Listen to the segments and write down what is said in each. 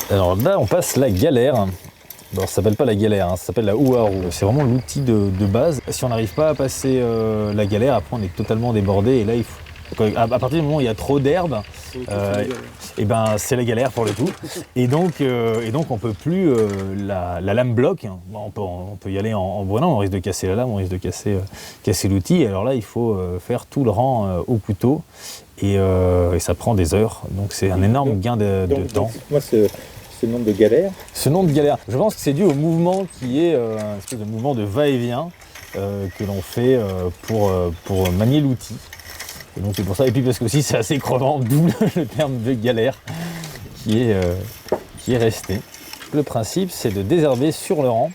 Alors là, on passe la galère. Bon, ça s'appelle pas la galère, ça s'appelle la houe à roue. C'est vraiment l'outil de base. Si on n'arrive pas à passer la galère, après on est totalement débordé et là il faut. À partir du moment où il y a trop d'herbe, et ben c'est la galère pour le coup. Et donc on peut plus la lame bloque. Bon, on peut y aller en brûlant, on risque de casser la lame, on risque de casser l'outil. Et alors là il faut faire tout le rang au couteau et ça prend des heures. Donc c'est un énorme gain de temps. Moi ce nom de galère. Ce nom de galère, je pense que c'est dû au mouvement qui est un espèce de mouvement de va-et-vient que l'on fait pour manier l'outil. Et donc c'est pour ça, et puis parce que aussi c'est assez crevant, d'où le terme de galère qui est resté. Le principe c'est de désherber sur le rang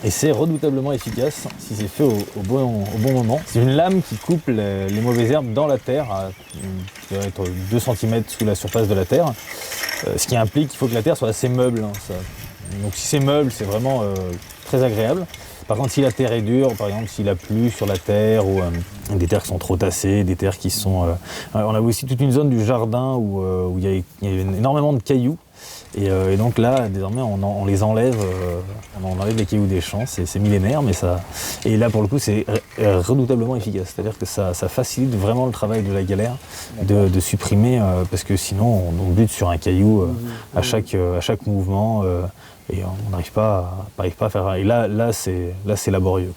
et c'est redoutablement efficace si c'est fait au bon moment. C'est une lame qui coupe les mauvaises herbes dans la terre, qui doit être 2 cm sous la surface de la terre, ce qui implique qu'il faut que la terre soit assez meuble. Donc si c'est meuble, c'est vraiment très agréable. Par contre, si la terre est dure, par exemple s'il a plu sur la terre ou des terres qui sont trop tassées, des terres qui sont... on a aussi toute une zone du jardin où il y a énormément de cailloux. Et donc là, désormais, on les enlève, on enlève les cailloux des champs, c'est millénaire, mais ça... Et là, pour le coup, c'est redoutablement efficace. C'est-à-dire que ça facilite vraiment le travail de la galère, de supprimer, parce que sinon, on bute sur un caillou à chaque mouvement, et on n'arrive pas à faire... Et là c'est laborieux.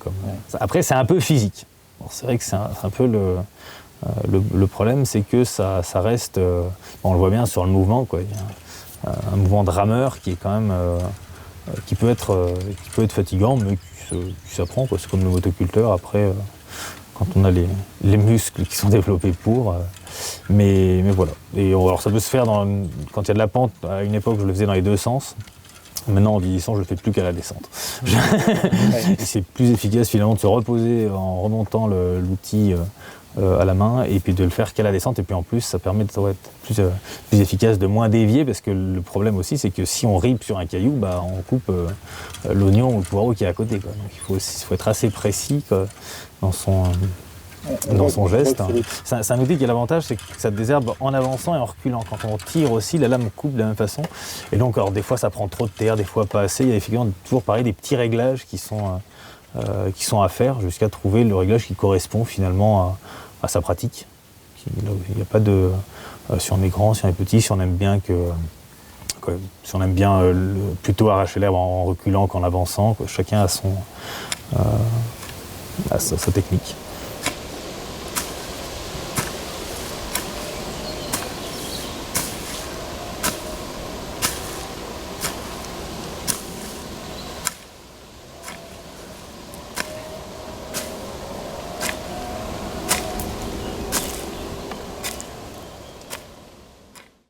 Après, c'est un peu physique. Bon, c'est vrai que c'est un peu le problème, c'est que ça reste... on le voit bien sur le mouvement, quoi. Il y a un mouvement de rameur qui est quand même qui peut être fatigant mais qui s'apprend, quoi. C'est comme le motoculteur après quand on a les muscles qui sont développés pour mais voilà. Et alors ça peut se faire quand il y a de la pente. À une époque je le faisais dans les deux sens. Maintenant en vieillissant je le fais plus qu'à la descente. C'est plus efficace finalement de se reposer en remontant l'outil à la main et puis de le faire qu'à la descente, et puis en plus ça permet d'être plus efficace, de moins dévier, parce que le problème aussi c'est que si on ripe sur un caillou, on coupe l'oignon ou le poireau qui est à côté, quoi. Donc il faut être assez précis, quoi, dans son geste. C'est un outil qui a l'avantage, c'est que ça désherbe en avançant et en reculant. Quand on tire aussi, la lame coupe de la même façon. Et donc alors, des fois ça prend trop de terre, des fois pas assez. Il y a effectivement toujours pareil des petits réglages qui sont à faire jusqu'à trouver le réglage qui correspond finalement à sa pratique. Il n'y a pas de... si on est grand, si on est petit, si on aime bien plutôt arracher l'herbe en reculant qu'en avançant, quoi. Chacun a sa technique.